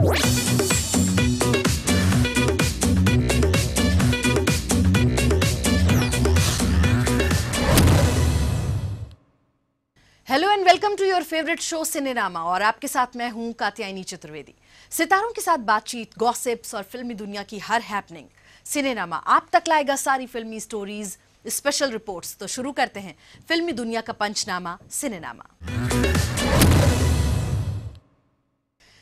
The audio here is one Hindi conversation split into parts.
Hello and welcome to your favourite show Cinerama और आपके साथ मैं हूं कात्यायनी चतुर्वेदी। सितारों के साथ बातचीत, गॉसिप्स और फिल्मी दुनिया की हर हैपनिंग सिनेरामा आप तक लाएगा सारी फिल्मी स्टोरीज, स्पेशल रिपोर्ट्स। तो शुरू करते हैं फिल्मी दुनिया का पंचनामा सिनेरामा।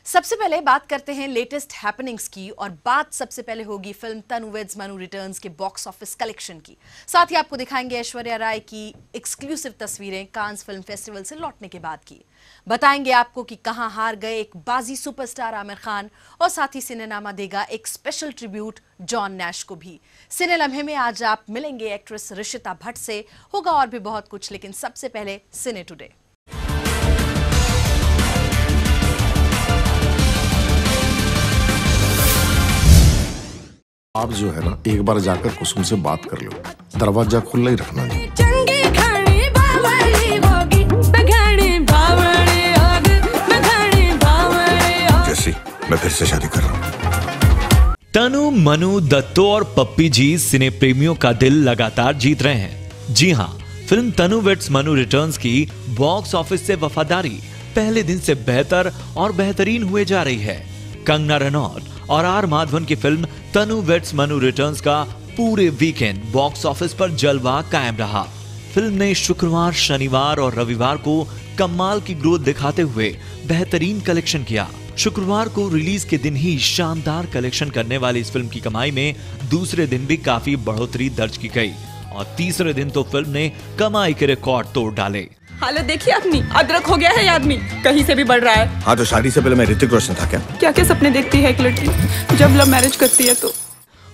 सबसे पहले बात करते हैं लेटेस्ट हैपनिंग्स की और बात सबसे पहले होगी फिल्म तनु वेड्स मनु रिटर्न्स के बॉक्स ऑफिस कलेक्शन की। साथ ही आपको दिखाएंगे ऐश्वर्या राय की एक्सक्लूसिव तस्वीरें कांस फिल्म फेस्टिवल से लौटने के बाद की। बताएंगे आपको कि कहां हार गए एक बाजी सुपरस्टार आमिर खान और साथ ही सिनेनामा देगा एक स्पेशल ट्रिब्यूट जॉन नैश को भी। सिने लम्हे में आज आप मिलेंगे एक्ट्रेस ऋषिता भट्ट से, होगा और भी बहुत कुछ, लेकिन सबसे पहले सिने टुडे। आप जो है ना, एक बार जाकर कुसुम से बात कर लो, दरवाजा खुला ही रखना जी। जैसी मैं फिर से शादी कर रहा हूँ। तनु, मनु, दत्तो और पप्पी जी सिने प्रेमियों का दिल लगातार जीत रहे हैं। जी हां, फिल्म तनु वेड्स मनु रिटर्न्स की बॉक्स ऑफिस से वफादारी पहले दिन से बेहतर और बेहतरीन हुए जा रही है। कंगना रनौत और आर माधवन की फिल्म तनु वेड्स मनु रिटर्न्स का पूरे वीकेंड बॉक्स ऑफिस पर जलवा कायम रहा। फिल्म ने शुक्रवार, शनिवार और रविवार को कमाल की ग्रोथ दिखाते हुए बेहतरीन कलेक्शन किया। शुक्रवार को रिलीज के दिन ही शानदार कलेक्शन करने वाली इस फिल्म की कमाई में दूसरे दिन भी काफी बढ़ोतरी दर्ज की गई और तीसरे दिन तो फिल्म ने कमाई के रिकॉर्ड तोड़ डाले। हालत देखिए अपनी, अदरक हो गया है आदमी, कहीं से भी बढ़ रहा है। हाँ, तो शादी से पहले मैं ऋतिक रोशन था क्या? क्या क्या सपने देखती है एक लड़की जब लव मैरिज करती है तो।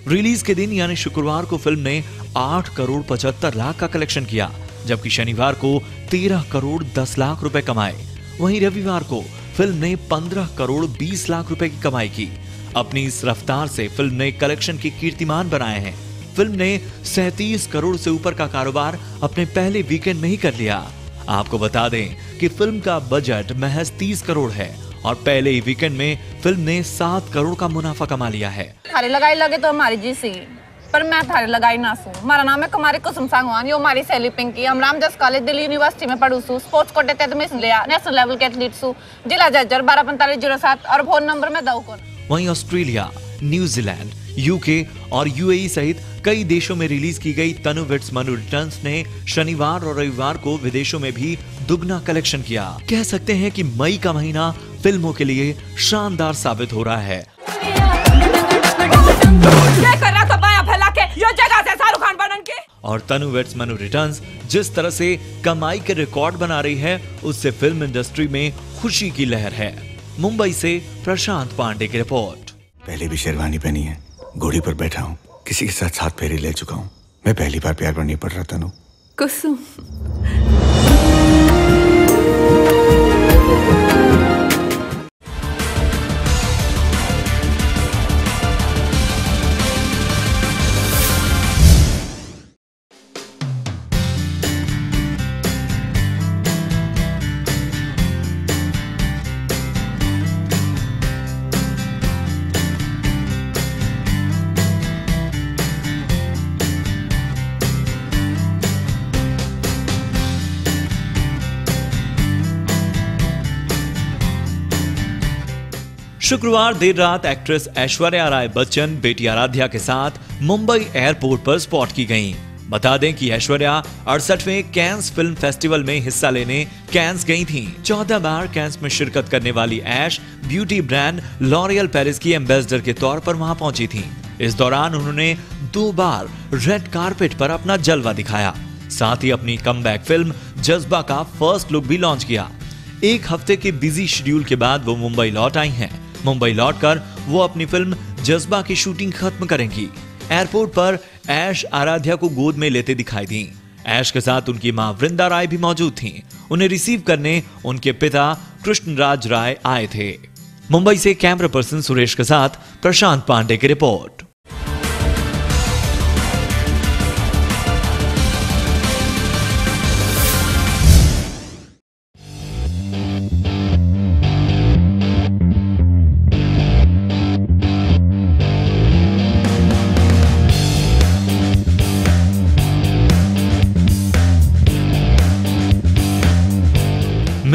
रिलीज के दिन यानी शुक्रवार को फिल्म ने 8 करोड़ 75 लाख का कलेक्शन किया, जबकि शनिवार को 13 करोड़ 10 लाख रुपए कमाए। वहीं रविवार को फिल्म ने 15 करोड़ 20 लाख रुपए की कमाई की। अपनी इस रफ्तार से फिल्म ने कलेक्शन की कीर्तिमान बनाए हैं। फिल्म ने 37 करोड़ से ऊपर का कारोबार अपने पहले वीकेंड में ही कर लिया। आपको बता दें कि फिल्म का बजट महज 30 करोड़ है और पहले ही वीकेंड में फिल्म ने 7 करोड़ का मुनाफा कमा लिया है। थारे लगाई लगे तो हमारी जी सी, पर मैं थारे लगाई ना सू। हमारा नाम है कुमारी कुसुम सांगवान, यो हमारी सहेली पिंकी। हम रामदास कॉलेज दिल्ली यूनिवर्सिटी में पढ़ू सू, स्पोर्ट्स कोटे तहत मिस लिया, नेशनल लेवल के एथलीट सू, जिला जज्जर 124507 और फोन नंबर में दऊ कोन। वहीं ऑस्ट्रेलिया, न्यूजीलैंड, यूके और यूएई सहित कई देशों में रिलीज की गई तनु वेड्स मनु रिटर्न्स ने शनिवार और रविवार को विदेशों में भी दुगना कलेक्शन किया। कह सकते हैं कि मई का महीना फिल्मों के लिए शानदार साबित हो रहा है। और तनु वेड्स मनु रिटर्न्स जिस तरह से कमाई के रिकॉर्ड बना रही है, उससे फिल्म इंडस्ट्री में खुशी की लहर है। मुंबई से प्रशांत पांडे की रिपोर्ट। पहले भी शेरवानी पहनी है, घोड़ी पर बैठा हूँ, किसी के साथ 7 फेरे ले चुका हूँ। मैं पहली बार प्यार पर नहीं पड़ रहा तनु। कुसुम शुक्रवार देर रात एक्ट्रेस ऐश्वर्या राय बच्चन बेटी आराध्या के साथ मुंबई एयरपोर्ट पर स्पॉट की गईं। बता दें कि ऐश्वर्या 68वें कैंस फिल्म फेस्टिवल में हिस्सा लेने कैंस गई थीं। 14 बार कैंस में शिरकत करने वाली ऐश ब्यूटी ब्रांड लॉरियल पेरिस की एम्बेसडर के तौर पर वहां पहुंची थीं। इस दौरान उन्होंने 2 बार रेड कारपेट पर अपना जलवा दिखाया। साथ ही अपनी कमबैक फिल्म जज्बा का फर्स्ट लुक भी लॉन्च किया। एक हफ्ते के बिजी शेड्यूल के बाद वो मुंबई लौट आई हैं। मुंबई लौटकर वो अपनी फिल्म जज्बा की शूटिंग खत्म करेंगी। एयरपोर्ट पर ऐश आराध्या को गोद में लेते दिखाई दी। ऐश के साथ उनकी मां वृंदा राय भी मौजूद थीं। उन्हें रिसीव करने उनके पिता कृष्णराज राय आए थे। मुंबई से कैमरा पर्सन सुरेश के साथ प्रशांत पांडे की रिपोर्ट।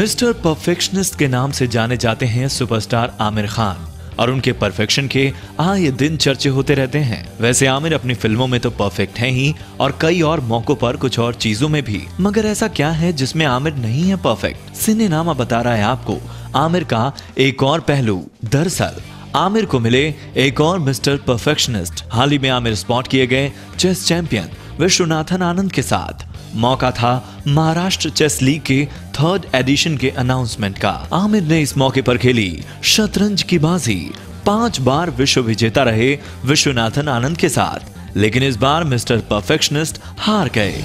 मिस्टर परफेक्शनिस्ट के नाम से जाने जाते हैं सुपरस्टार आमिर खान और उनके परफेक्शन के आए दिन चर्चे होते रहते हैं। वैसे आमिर अपनी फिल्मों में तो परफेक्ट हैं ही और कई और मौकों पर कुछ और चीजों में भी, मगर ऐसा क्या है जिसमें आमिर नहीं है परफेक्ट? सिनेनामा बता रहा है आपको आमिर का एक और पहलू। दरअसल आमिर को मिले एक और मिस्टर परफेक्शनिस्ट। हाल ही में आमिर स्पॉट किए गए चेस चैंपियन विश्वनाथन आनंद के साथ। मौका था महाराष्ट्र चेस लीग के 3rd एडिशन के अनाउंसमेंट का। आमिर ने इस मौके पर खेली शतरंज की बाजी। 5 बार विश्व विजेता रहे विश्वनाथन आनंद के साथ, लेकिन इस बार मिस्टर परफेक्शनिस्ट हार गए।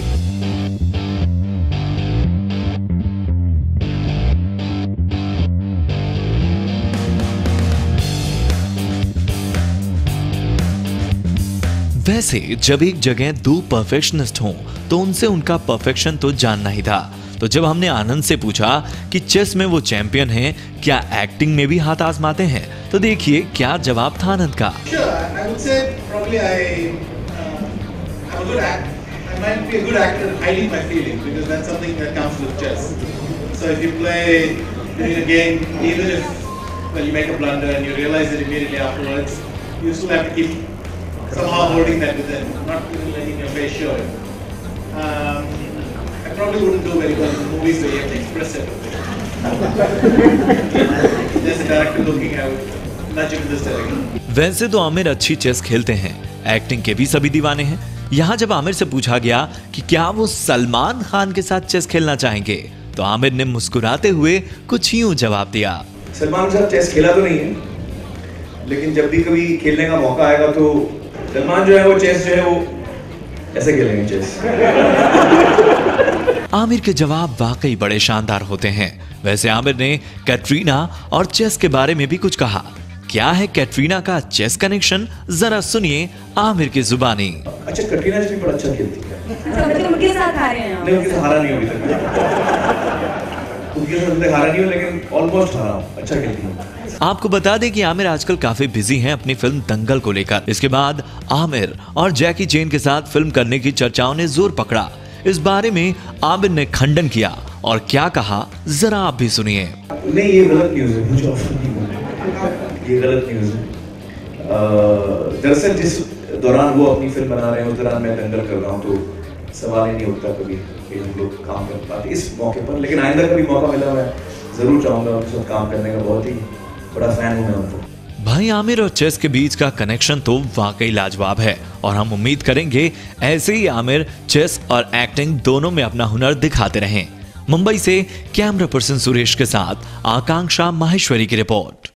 वैसे जब एक जगह 2 परफेक्शनिस्ट हों तो उनसे उनका परफेक्शन तो जानना ही था। तो जब हमने आनंद से पूछा कि चेस में वो चैंपियन हैं, क्या एक्टिंग में भी हाथ आजमाते हैं, तो देखिए क्या जवाब था आनंद का। somehow holding that within, not even letting your face show it. I probably wouldn't do very well in movies where you have to express it. There's a director looking out, nudge him in this direction. वैसे तो आमिर अच्छी चेस खेलते हैं, एक्टिंग के भी सभी दीवाने हैं। यहाँ जब आमिर से पूछा गया कि क्या वो सलमान खान के साथ चेस खेलना चाहेंगे, तो आमिर ने मुस्कुराते हुए कुछ यूं जवाब दिया। सलमान के साथ चेस खेला तो नहीं है, लेकिन जब भी कभी खेलने का मौका आएगा तो सलमान जो है वो चेस जो है वो ऐसे खेलेंगे चेस। आमिर के जवाब वाकई बड़े शानदार होते हैं। वैसे आमिर ने कैटरीना और चेस के बारे में भी कुछ कहा। क्या है कैटरीना का चेस कनेक्शन, जरा सुनिए आमिर की जुबानी। अच्छा, कैटरीना जी भी बड़ा अच्छा खेलती है। उनके साथ हारे हैं? नहीं, उनके साथ हारा नहीं अभी तक। उनके साथ हारा नहीं हूँ, लेकिन ऑलमोस्ट हारा हूँ। अच्छा खेलती है। आपको बता दें कि आमिर आजकल काफी बिजी हैं अपनी फिल्म दंगल को लेकर। इसके बाद आमिर और जैकी चेन के साथ फिल्म करने की चर्चाओं ने जोर पकड़ा। इस बारे में आमिर ने खंडन किया और क्या कहा, जरा आप भी सुनिए। नहीं, ये गलत न्यूज़ है, मुझे ऑफर नहीं मिला। ये गलत न्यूज़ है। दरअसल जिस दौरान वो अपनी फिल्म बना रहे हैं उस दौरान मैं दंगल कर रहा हूँ, तो सवाल ही नहीं उठता कभी कि हम लोग काम कर पाते इस मौके पर। लेकिन आइंदा कभी मौका मिला मैं जरूर चाहूँगा उनके साथ काम करने का। बहुत ही बड़ा फैन हूं मैं उनका। भाई आमिर और चेस के बीच का कनेक्शन तो वाकई लाजवाब है और हम उम्मीद करेंगे ऐसे ही आमिर चेस और एक्टिंग दोनों में अपना हुनर दिखाते रहें। मुंबई से कैमरा पर्सन सुरेश के साथ आकांक्षा माहेश्वरी की report.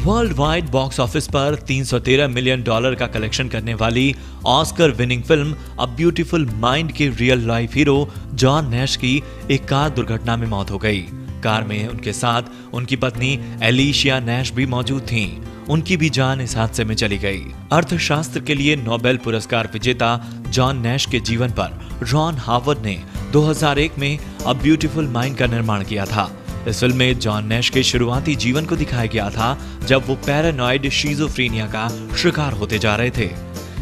World wide box office पर $313 मिलियन का कलेक्शन करने वाली Oscar winning film a beautiful mind के real life hero John Nash की एक कार दुर्घटना में मौत हो गई। कार में उनके साथ उनकी पत्नी एलिशिया नैश भी मौजूद थीं। उनकी भी जान इस हादसे में चली गई। अर्थशास्त्र के लिए नोबेल पुरस्कार विजेता जॉन नैश के जीवन पर रॉन हावर्ड ने 2001 में अ ब्यूटीफुल माइंड का निर्माण किया था। इस फिल्म में जॉन नैश के शुरुआती जीवन को दिखाया गया था जब वो पैरानॉइड शिज़ोफ्रेनिया का शिकार होते जा रहे थे।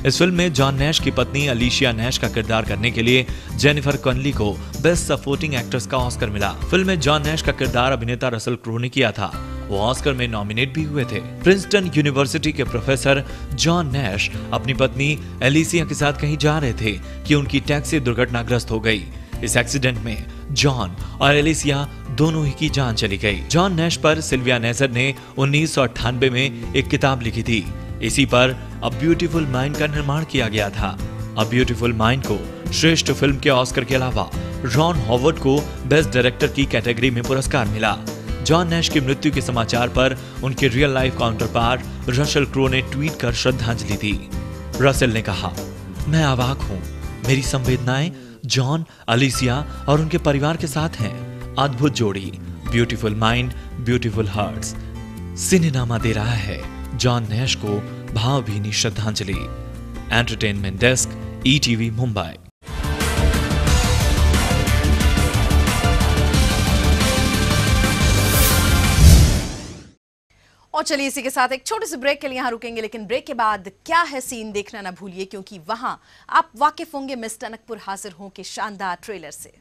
इस फिल्म में जॉन नैश की पत्नी अलीशिया नैश का किरदार करने के लिए जेनिफर कॉनली को बेस्ट सपोर्टिंग एक्ट्रेस का ऑस्कर मिला। फिल्म में जॉन नैश का किरदार अभिनेता रसल क्रो ने किया था। वो ऑस्कर में नॉमिनेट भी हुए थे। प्रिंसटन यूनिवर्सिटी के प्रोफेसर जॉन नैश अपनी पत्नी एलिसिया के साथ कहीं जा रहे थे कि उनकी टैक्सी दुर्घटनाग्रस्त हो गई। इस एक्सीडेंट में जॉन और एलिसिया दोनों ही की जान चली गई। जॉन नैश पर सिल्विया नेसर ने 1998 में एक किताब लिखी थी। इसी पर अ ब्यूटीफुल माइंड का निर्माण किया गया था। अ ब्यूटीफुल माइंड को श्रेष्ठ फिल्म के ऑस्कर के अलावा रॉन हॉवर्ड को बेस्ट डायरेक्टर की कैटेगरी में पुरस्कार मिला। जॉन नैश की मृत्यु के समाचार पर उनके real life counterpart Russell crow ने ट्वीट कर श्रद्धांजलि दी। रसल ने कहा, मैं अवाक हूँ, मेरी संवेदनाएं जॉन, अलिसिया और उनके परिवार के साथ हैं। अद्भुत जोड़ी, ब्यूटीफुल माइंड, ब्यूटीफुल हार्ट्स। सिनेनामा दे रहा है जॉन नैश को भावभीनी श्रद्धांजलि। Entertainment desk, ETV Mumbai. और चलिए इसी के साथ एक छोटे से ब्रेक के लिए यहाँ रुकेंगे, लेकिन ब्रेक के बाद क्या है सीन देखना ना भूलिए, क्योंकि वहां आप वाकिफ होंगे मिस टनकपुर हाजिर हों के शानदार ट्रेलर से।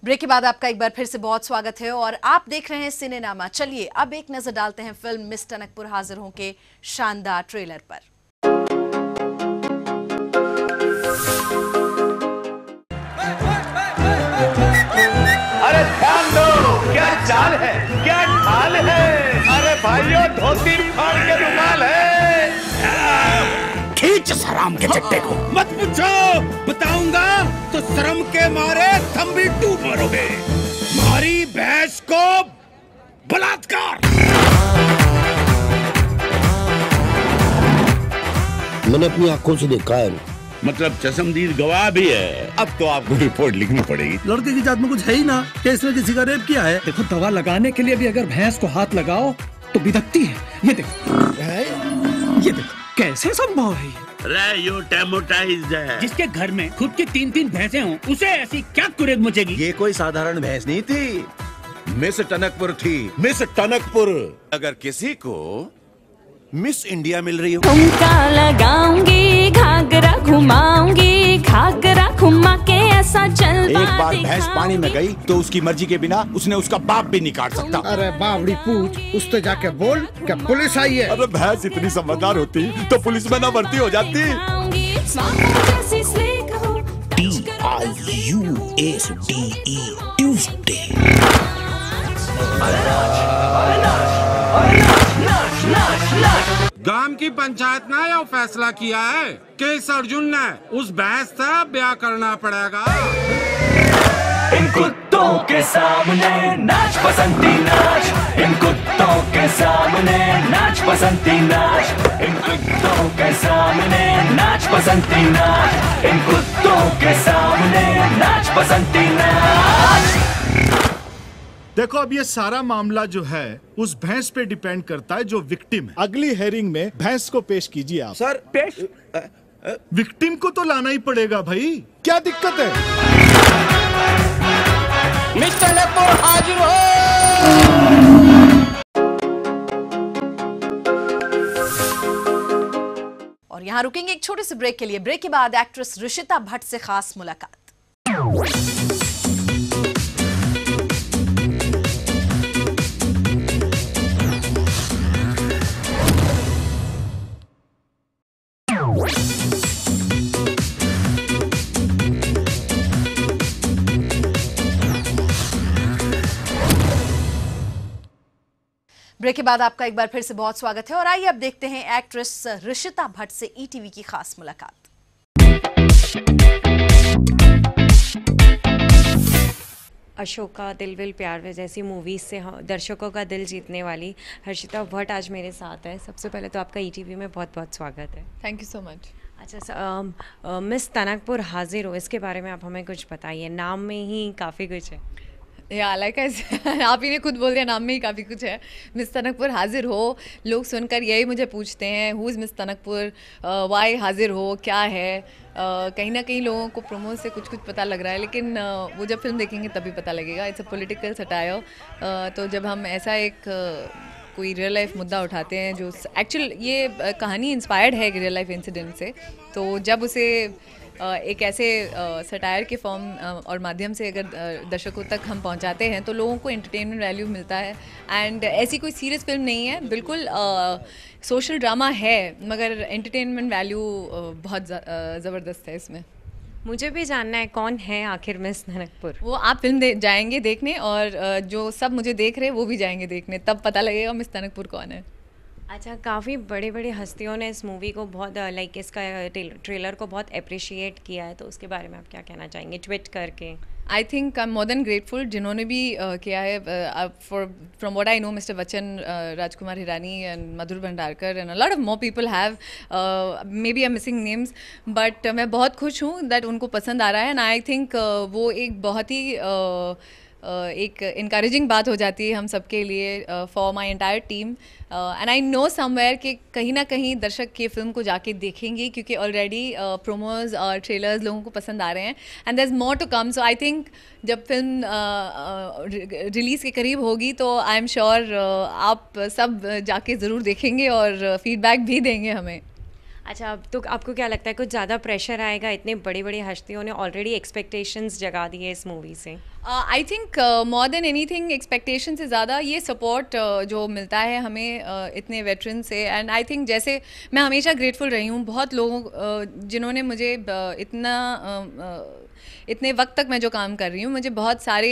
ब्रेक के बाद आपका एक बार फिर से बहुत स्वागत है और आप देख रहे हैं सिनेनामा। चलिए अब एक नजर डालते हैं फिल्म मिस टनकपुर हाजिर हों के शानदार ट्रेलर पर। अरे ध्यान दो, क्या चाल है, क्या ढाल है। अरे भाइयों, धोती फाड़ के रुमाल है। खींच सराम के चट्टे को। मत पूछो, बताऊंगा तो शर्म के मारे तुम भी डूब मरोगे। मारी भैंस को बलात्कार। मैंने अपनी आंखों से देखा है। मतलब चश्मदीद गवाह भी है। अब तो आपको रिपोर्ट लिखनी पड़ेगी। लड़के की जात में कुछ है ही ना कि इसने किसी का रेप किया है। देखो, दवा लगाने के लिए भी अगर भैंस को हाथ लगाओ तो बिदकती है। ये देखो कैसे संभव है? यो टेमोटाइज्ड है। जिसके घर में खुद की 3-3 भैंसें हों, उसे ऐसी क्या कुरेद मचेगी? ये कोई साधारण भैंस नहीं थी, मिस टनकपुर थी। मिस टनकपुर। अगर किसी को मिस इंडिया मिल रही हो, ठुमका लगाऊंगी, घाघरा घुमाऊंगी, घाघरा घुमा के ऐसा चल। एक बार भैंस पानी में गई तो उसकी मर्जी के बिना उसने उसका बाप भी नहीं काट सकता। अरे बावड़ी पूछ, उससे जाके बोल क्या पुलिस आई है। अरे भैंस इतनी समझदार होती तो पुलिस में ना भर्ती हो जाती। TIUSDE Tuesday. गांव की पंचायत ने यह फैसला किया है कि इस अर्जुन ने उस भैंस से ब्याह करना पड़ेगा। इन कुत्तों के सामने नाच बसंती नाच। इन कुत्तों के सामने नाच बसंती नाच। इन कुत्तों के सामने नाच बसंती नाच। इन कुत्तों के सामने नाच बसंती नाच। देखो, अब ये सारा मामला जो है उस भैंस पे डिपेंड करता है जो विक्टिम है। अगली हेयरिंग में भैंस को पेश कीजिए आप। सर पेश विक्टिम को तो लाना ही पड़ेगा भाई, क्या दिक्कत है? मिस टनकपुर हाजिर हो। और यहाँ रुकेंगे एक छोटे से ब्रेक के लिए। ब्रेक के बाद एक्ट्रेस ऋषिता भट्ट से खास मुलाकात। ब्रेक के बाद आपका एक बार फिर से बहुत स्वागत है और आइए अब देखते हैं एक्ट्रेस ऋषिता भट्ट से ईटीवी की खास मुलाकात। अशोका, दिल विल प्यार वे जैसी मूवीज से दर्शकों का दिल जीतने वाली हर्षिता भट्ट आज मेरे साथ है। सबसे पहले तो आपका ईटीवी में बहुत बहुत स्वागत है। Thank you so much. अच्छा, मिस टनकपुर हाजिर हो, इसके बारे में आप हमें कुछ बताइए। नाम में ही काफ़ी कुछ है। या लाइक आप ही ने खुद बोल दिया, नाम में ही काफ़ी कुछ है। मिस टनकपुर हाजिर हो, लोग सुनकर यही मुझे पूछते हैं, who is miss Tanakpur, why हाजिर हो, क्या है। कहीं ना कहीं लोगों को प्रोमो से कुछ पता लग रहा है, लेकिन वो जब फिल्म देखेंगे तभी पता लगेगा। It's a political satire. तो जब हम ऐसा एक कोई रियल लाइफ मुद्दा उठाते हैं जो एक्चुअल ये कहानी इंस्पायर्ड है एक रियल लाइफ इंसिडेंट से, तो जब उसे एक ऐसे सटायर के फॉर्म और माध्यम से अगर दर्शकों तक हम पहुंचाते हैं तो लोगों को एंटरटेनमेंट वैल्यू मिलता है। एंड ऐसी कोई सीरियस फिल्म नहीं है, बिल्कुल सोशल ड्रामा है, मगर एंटरटेनमेंट वैल्यू बहुत ज़बरदस्त है इसमें। मुझे भी जानना है कौन है आखिर मिस टनकपुर। वो आप फिल्म जाएंगे देखने और जो सब मुझे देख रहे हैं वो भी जाएंगे देखने, तब पता लगेगा मिस टनकपुर कौन है। अच्छा, काफ़ी बड़े बड़े हस्तियों ने इस मूवी को बहुत लाइक इसका ट्रेलर को बहुत अप्रिशिएट किया है, तो उसके बारे में आप क्या कहना चाहेंगे ट्वीट करके? I think I am more than grateful जिन्होंने भी किया है from what I know mister Bachchan, Rajkumar Hirani and Madhur Bhandarkar and a lot of more people have, maybe I am missing names, but मैं बहुत खुश हूँ दैट उनको पसंद आ रहा है. एंड आई थिंक वो एक बहुत ही एक इनकरेजिंग बात हो जाती है हम सबके लिए, for my entire team. And I know somewhere कि कहीं ना कहीं दर्शक की फिल्म को जाके देखेंगे, क्योंकि ऑलरेडी प्रोमोज और ट्रेलर्स लोगों को पसंद आ रहे हैं, and there is more to come. So I think जब फिल्म रिलीज़ के करीब होगी तो आई एम श्योर आप सब जाके ज़रूर देखेंगे और फीडबैक भी देंगे हमें. अच्छा, अब तो आपको क्या लगता है कुछ ज़्यादा प्रेशर आएगा? इतने बड़ी बड़ी हस्तियों ने ऑलरेडी एक्सपेक्टेशंस जगा दी है इस मूवी से. I think more than anything expectation से ज़्यादा ये सपोर्ट जो मिलता है हमें इतने वेटरन से. एंड आई थिंक जैसे मैं हमेशा ग्रेटफुल रही हूँ बहुत लोगों जिन्होंने मुझे इतने वक्त तक मैं जो काम कर रही हूँ, मुझे बहुत सारे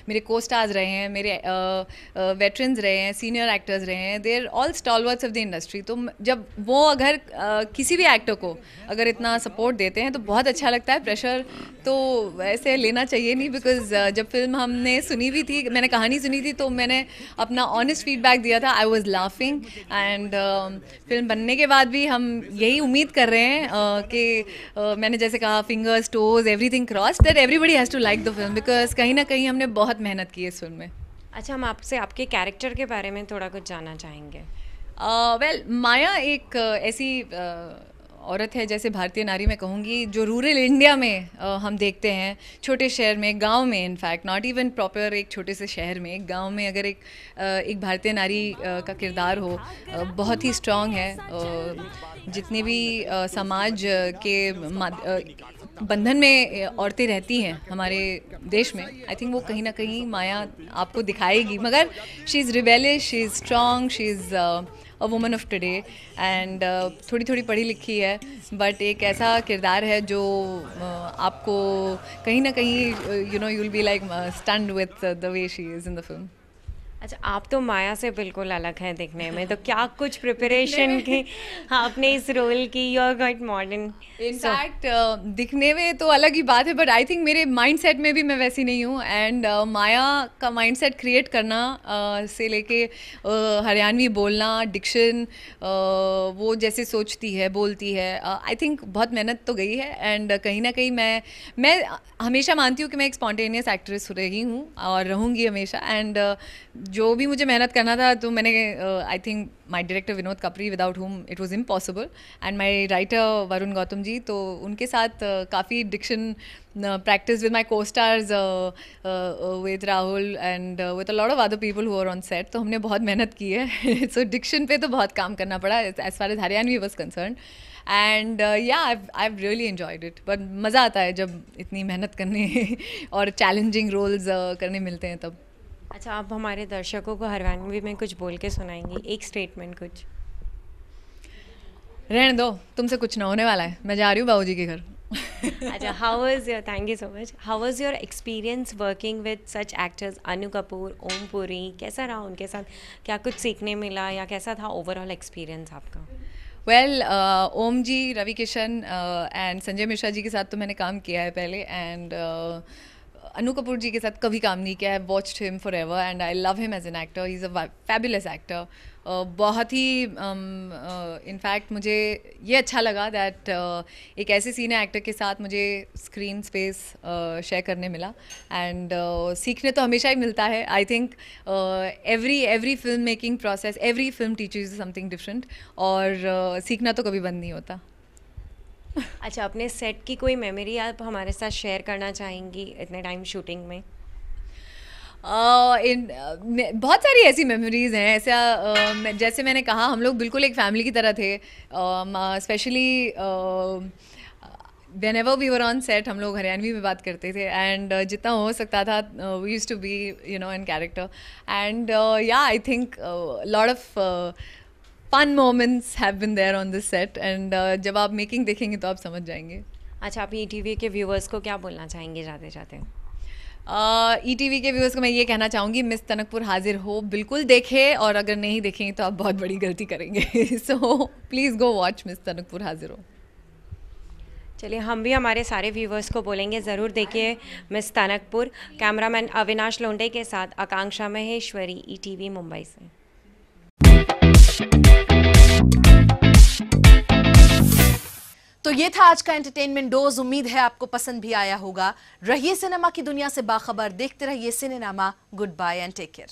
मेरे को स्टार्स रहे हैं, मेरे वेटरन्स रहे हैं, सीनियर एक्टर्स रहे हैं, they are all stalwarts of the industry. तो जब वो अगर किसी भी एक्टर को अगर इतना सपोर्ट देते हैं तो बहुत अच्छा लगता है. प्रेशर तो वैसे लेना चाहिए नहीं, बिकॉज जब फिल्म हमने सुनी भी थी, मैंने कहानी सुनी थी, तो मैंने अपना ऑनेस्ट फीडबैक दिया था. I was laughing and film बनने के बाद भी हम यही उम्मीद कर रहे हैं कि मैंने जैसे कहा fingers toes everything crossed that everybody has to like the film, because कहीं ना कहीं हमने बहुत मेहनत की है इस फिल्म में. अच्छा, हम आपसे आपके कैरेक्टर के बारे में थोड़ा कुछ जानना चाहेंगे. वेल, माया एक ऐसी औरत है, जैसे भारतीय नारी मैं कहूँगी, जो रूरल इंडिया में हम देखते हैं, छोटे शहर में, गांव में, इनफैक्ट नॉट इवन प्रॉपर एक छोटे से शहर में, एक गांव में अगर एक भारतीय नारी का किरदार हो, बहुत ही स्ट्रॉन्ग है. जितने भी समाज के बंधन में औरतें रहती हैं हमारे देश में, आई थिंक वो कहीं ना कहीं माया आपको दिखाएगी. मगर she is rebellish, she is strong, she is a woman of today, and थोड़ी थोड़ी पढ़ी लिखी है, बट एक ऐसा किरदार है जो आपको कहीं ना कहीं you know you will be like stunned with the way she is in the film. अच्छा, आप तो माया से बिल्कुल अलग हैं दिखने में, तो क्या कुछ प्रिपरेशन की आपने इस रोल की? You are quite modern. In fact दिखने में तो अलग ही बात है, बट आई थिंक मेरे माइंडसेट में भी मैं वैसी नहीं हूँ. एंड माया का माइंडसेट क्रिएट करना से लेके हरियाणवी बोलना, डिक्शन, वो जैसे सोचती है, बोलती है, आई थिंक बहुत मेहनत तो गई है. एंड कहीं ना कहीं मैं हमेशा मानती हूँ कि मैं एक स्पॉन्टेनियस एक्ट्रेस रही हूँ और रहूँगी हमेशा. एंड जो भी मुझे मेहनत करना था, तो मैंने I think my director Vinod Kapri, without whom it was impossible, and my writer Varun Gautam ji, तो उनके साथ काफ़ी diction practice with my co-stars with Rahul and with a lot of other people who were on set. तो हमने बहुत मेहनत की है. So diction पे तो बहुत काम करना पड़ा as far as Haryanvi was concerned. And yeah, I've really enjoyed it. But मज़ा आता है जब इतनी मेहनत करने और challenging roles करने मिलते हैं तब. अच्छा, आप हमारे दर्शकों को हरियाणवी में कुछ बोल के सुनाएंगी, एक स्टेटमेंट कुछ? रहने दो, तुमसे कुछ ना होने वाला है, मैं जा रही हूँ बाबूजी के घर. अच्छा, how was your, thank you so much, how was your experience working with such actors Anu Kapoor, Om Puri? कैसा रहा उनके साथ? क्या कुछ सीखने मिला या कैसा था ओवरऑल एक्सपीरियंस आपका? वेल, ओम जी, रवि किशन एंड संजय मिश्रा जी के साथ तो मैंने काम किया है पहले, एंड अनु कपूर जी के साथ कभी काम नहीं किया है. Watched him forever and I love him as an actor. He is a fabulous actor. बहुत ही इनफैक्ट मुझे ये अच्छा लगा दैट एक ऐसे सीनियर एक्टर के साथ मुझे स्क्रीन स्पेस शेयर करने मिला. एंड सीखने तो हमेशा ही मिलता है. I think every film making process, every film teachers something different, और सीखना तो कभी बंद नहीं होता. अच्छा, अपने सेट की कोई मेमोरी आप हमारे साथ शेयर करना चाहेंगी इतने टाइम शूटिंग में? बहुत सारी ऐसी मेमोरीज़ हैं. ऐसा जैसे मैंने कहा, हम लोग बिल्कुल एक फैमिली की तरह थे. Specially whenever we were on set, हम लोग हरियाणवी में बात करते थे, एंड जितना हो सकता था we used to be in character. And yeah, I think lot of fun moments have been there on this set, and जब आप मेकिंग देखेंगे तो आप समझ जाएंगे. अच्छा, आप ETV के व्यूअर्स को क्या बोलना चाहेंगे जाते जाते? ETV के व्यूअर्स को मैं ये कहना चाहूँगी, मिस तनकपुर हाजिर हो बिल्कुल देखें, और अगर नहीं देखेंगे तो आप बहुत बड़ी गलती करेंगे. So please go watch Miss Tanakpur Haazir Ho. चलिए हम भी हमारे सारे व्यूवर्स को बोलेंगे ज़रूर देखिए मिस टनकपुर। कैमरामैन अविनाश लोंढे के साथ आकांक्षा महेश्वरी, ETV मुंबई से। तो ये था आज का एंटरटेनमेंट डोज। उम्मीद है आपको पसंद भी आया होगा। रहिए सिनेमा की दुनिया से बाखबर, देखते रहिए cinema. Goodbye and take care.